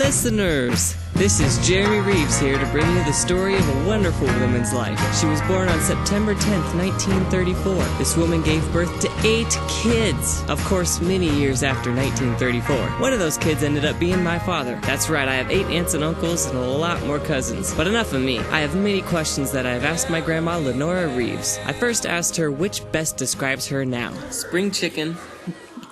listeners! This is Jeremy Reeves here to bring you the story of a wonderful woman's life. She was born on September 10th, 1934. This woman gave birth to 8 kids. Of course, many years after 1934. One of those kids ended up being my father. That's right, I have 8 aunts and uncles and a lot more cousins. But enough of me. I have many questions that I have asked my grandma, Lenora Reeves. I first asked her which best describes her now. Spring chicken,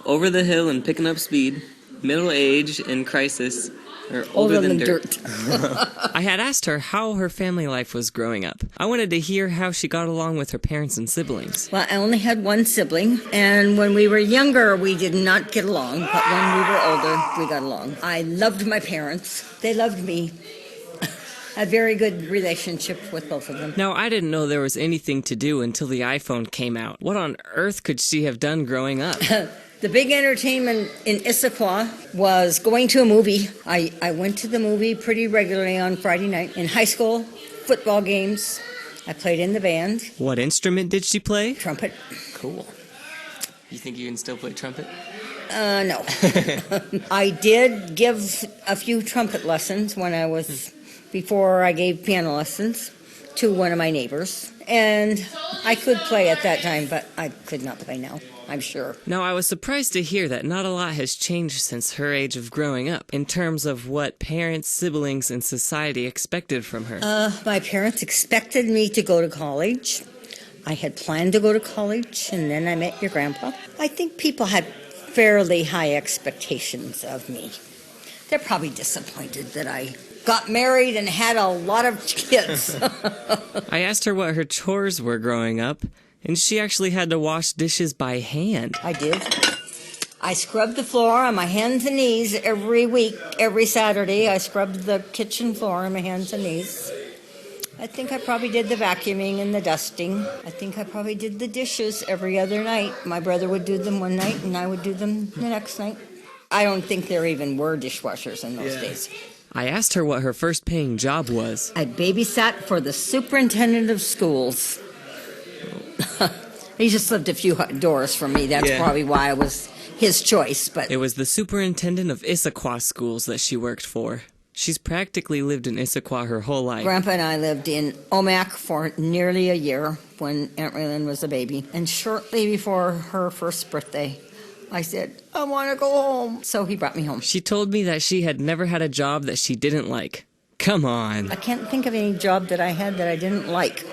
over the hill and picking up speed, middle age and crisis, or older than dirt. I had asked her how her family life was growing up. I wanted to hear how she got along with her parents and siblings. Well, I only had one sibling, and when we were younger, we did not get along, but when we were older, we got along. I loved my parents. They loved me. A very good relationship with both of them. Now, I didn't know there was anything to do until the iPhone came out. What on earth could she have done growing up? The big entertainment in Issaquah was going to a movie. I went to the movie pretty regularly on Friday night. In high school, football games. I played in the band. What instrument did she play? Trumpet. Cool. You think you can still play trumpet? No. I did give a few trumpet lessons before I gave piano lessons to one of my neighbors. And I could play at that time, but I could not play now, I'm sure. Now, I was surprised to hear that not a lot has changed since her age of growing up, in terms of what parents, siblings, and society expected from her. My parents expected me to go to college. I had planned to go to college, and then I met your grandpa. I think people had fairly high expectations of me. They're probably disappointed that I got married and had a lot of kids. I asked her what her chores were growing up, and she actually had to wash dishes by hand. I did. I scrubbed the floor on my hands and knees every week, every Saturday. I scrubbed the kitchen floor on my hands and knees. I think I probably did the vacuuming and the dusting. I think I probably did the dishes every other night. My brother would do them one night, and I would do them the next night. I don't think there even were dishwashers in those days. I asked her what her first paying job was. I babysat for the superintendent of schools. He just lived a few doors from me. That's probably why I was his choice. But it was the superintendent of Issaquah schools that she worked for. She's practically lived in Issaquah her whole life. Grandpa and I lived in Omak for nearly a year when Aunt Raylyn was a baby. And shortly before her first birthday, I said, I want to go home. So he brought me home. She told me that she had never had a job that she didn't like. Come on. I can't think of any job that I had that I didn't like.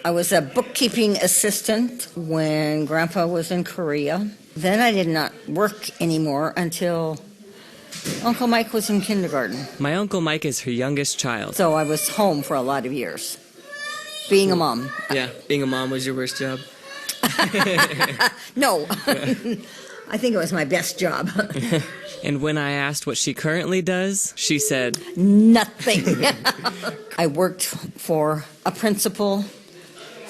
I was a bookkeeping assistant when Grandpa was in Korea. Then I did not work anymore until Uncle Mike was in kindergarten. My Uncle Mike is her youngest child. So I was home for a lot of years, being a mom. Yeah, being a mom was your worst job? No, I think it was my best job. And when I asked what she currently does, she said, nothing. I worked for a principal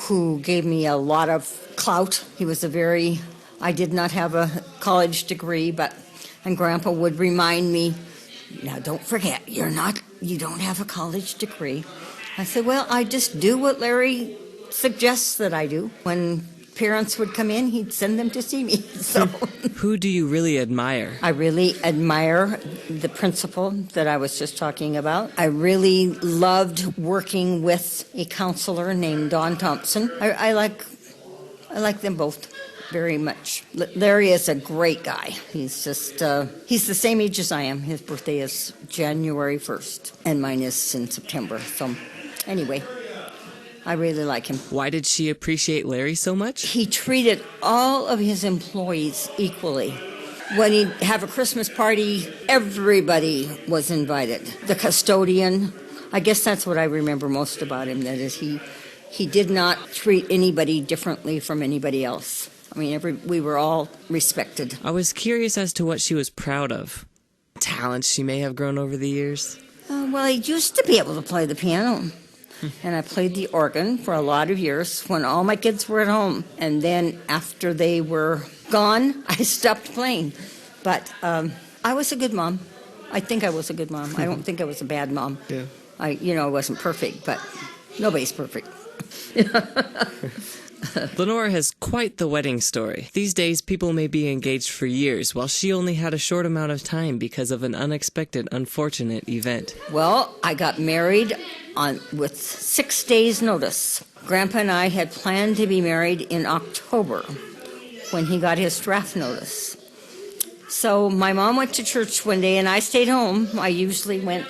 who gave me a lot of clout. He was I did not have a college degree, and Grandpa would remind me, now don't forget, you don't have a college degree. I said, well, I just do what Larry suggests that I do. When parents would come in, he'd send them to see me. So, who do you really admire? I really admire the principal that I was just talking about. I really loved working with a counselor named Dawn Thompson. I like them both very much. Larry is a great guy. He's he's the same age as I am. His birthday is January 1st, and mine is in September. So, anyway, I really like him. Why did she appreciate Larry so much? He treated all of his employees equally. When he'd have a Christmas party, everybody was invited. The custodian, I guess that's what I remember most about him, that is he did not treat anybody differently from anybody else. I mean, we were all respected. I was curious as to what she was proud of. Talents she may have grown over the years. Well, I used to be able to play the piano. And I played the organ for a lot of years when all my kids were at home. And then after they were gone, I stopped playing. But I was a good mom. I think I was a good mom. I don't think I was a bad mom. Yeah. I wasn't perfect, but nobody's perfect. Lenora has quite the wedding story. These days, people may be engaged for years, while she only had a short amount of time because of an unexpected, unfortunate event. Well, I got married with 6 days' notice. Grandpa and I had planned to be married in October when he got his draft notice. So my mom went to church one day and I stayed home. I usually went.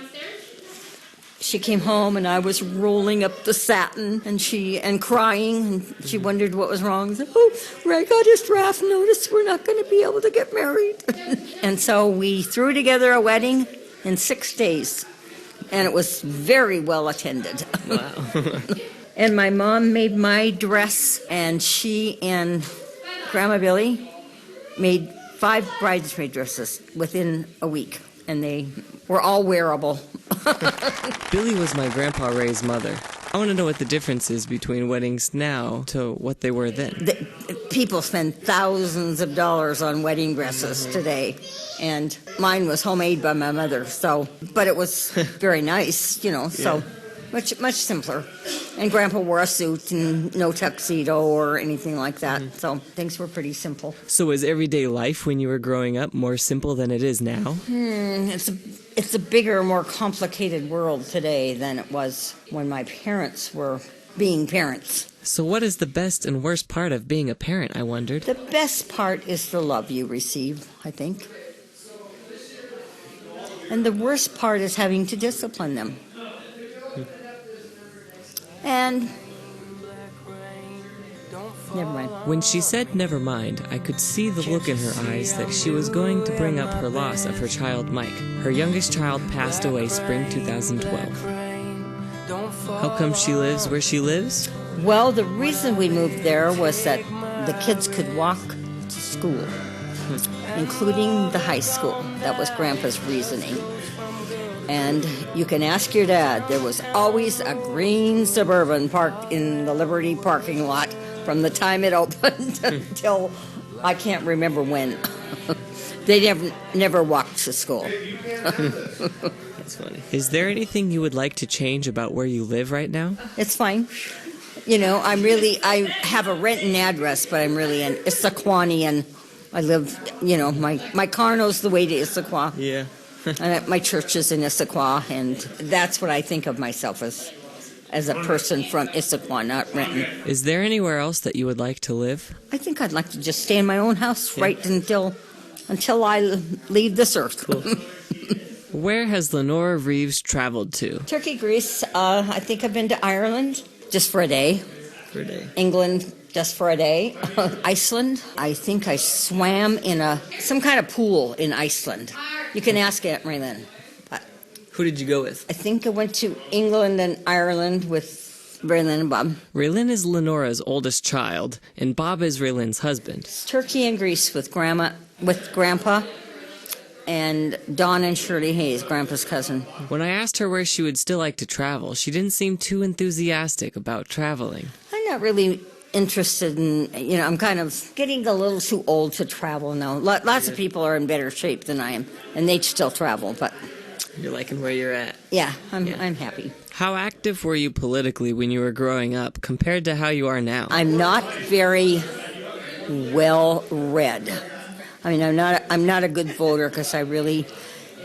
She came home and I was rolling up the satin and crying, and she wondered what was wrong. Said, "Oh, Ray got his draft notice. We're not going to be able to get married." And so we threw together a wedding in 6 days, and it was very well attended. Wow. And my mom made my dress, and she and Grandma Billy made 5 bridesmaid dresses within a week, and they were all wearable. Billy was my Grandpa Ray's mother. I want to know what the difference is between weddings now to what they were then. People spend thousands of dollars on wedding dresses today, and mine was homemade by my mother. But it was very nice, so much simpler. And Grandpa wore a suit and no tuxedo or anything like that. So things were pretty simple. So was everyday life when you were growing up more simple than it is now? It's a bigger, more complicated world today than it was when my parents were being parents. So what is the best and worst part of being a parent, I wondered? The best part is the love you receive, I think. And the worst part is having to discipline them. And never mind. When she said never mind, I could see the look in her eyes that she was going to bring up her loss of her child Mike. Her youngest child passed away spring 2012. How come she lives where she lives? Well, the reason we moved there was that the kids could walk to school, including the high school. That was Grandpa's reasoning. And you can ask your dad, there was always a green Suburban parked in the Liberty parking lot from the time it opened until I can't remember when. They never walked to school. That's funny. Is there anything you would like to change about where you live right now? It's fine. I have a Renton address, but I'm really an Issaquahian. I live, my car knows the way to Issaquah. Yeah. And my church is in Issaquah, and that's what I think of myself as a person from Issaquah, not Renton. Is there anywhere else that you would like to live? I think I'd like to just stay in my own house right until I leave this earth. Cool. Where has Lenora Reeves traveled to? Turkey, Greece. I think I've been to Ireland just for a day. For a day. England just for a day. Iceland. I think I swam in some kind of pool in Iceland. You can ask Aunt Raylyn. Who did you go with? I think I went to England and Ireland with Raylyn and Bob. Raylyn is Lenora's oldest child, and Bob is Raylyn's husband. Turkey and Greece with Grandpa, and Dawn and Shirley Hayes, Grandpa's cousin. When I asked her where she would still like to travel, she didn't seem too enthusiastic about traveling. I'm not really interested in, I'm kind of getting a little too old to travel now. Lots of people are in better shape than I am, and they still travel, but... You're liking where you're at? Yeah, I'm happy. How active were you politically when you were growing up compared to how you are now? I'm not very well read. I mean, I'm not a good voter because I really,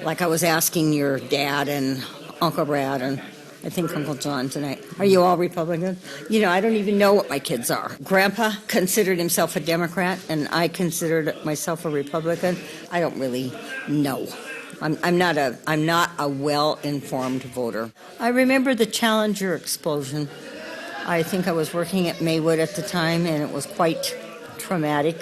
like I was asking your dad and Uncle Brad and I think Uncle John tonight, are you all Republican? I don't even know what my kids are. Grandpa considered himself a Democrat and I considered myself a Republican. I don't really know. I'm not a well-informed voter. I remember the Challenger explosion. I think I was working at Maywood at the time, and it was quite traumatic.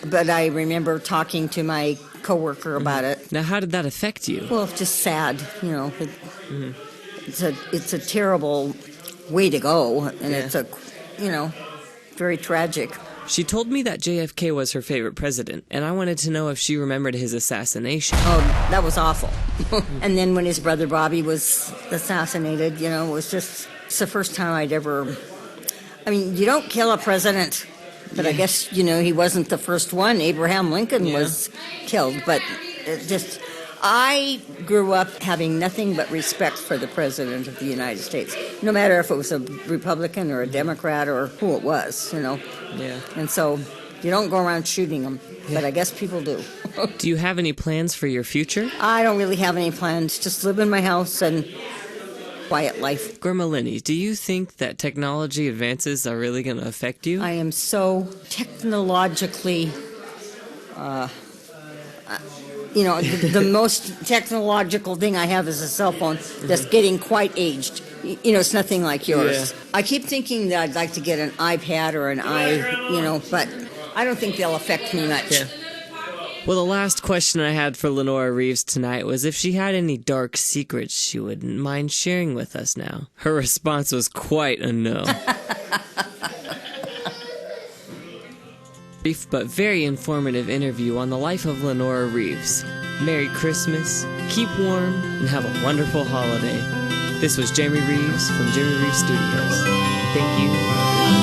But I remember talking to my coworker about it. Now, how did that affect you? Well, just sad. It's a terrible way to go, and it's very tragic. She told me that JFK was her favorite president, and I wanted to know if she remembered his assassination. Oh, that was awful. And then when his brother Bobby was assassinated, it was it's the first time I'd ever... I mean, you don't kill a president, but I guess, he wasn't the first one. Abraham Lincoln was killed, but I grew up having nothing but respect for the President of the United States, no matter if it was a Republican or a Democrat or who it was, Yeah. And so you don't go around shooting them, but I guess people do. Do you have any plans for your future? I don't really have any plans. Just live in my house and quiet life. Grandma Lenny, do you think that technology advances are really going to affect you? I am so technologically, the most technological thing I have is a cell phone that's getting quite aged. It's nothing like yours. Yeah. I keep thinking that I'd like to get an iPad or but I don't think they'll affect me much. Yeah. Well, the last question I had for Lenora Reeves tonight was if she had any dark secrets she wouldn't mind sharing with us now. Her response was quite a no. Brief but very informative interview on the life of Lenora Reeves. Merry Christmas, keep warm, and have a wonderful holiday. This was Jeremy Reeves from Jeremy Reeves Studios. Thank you.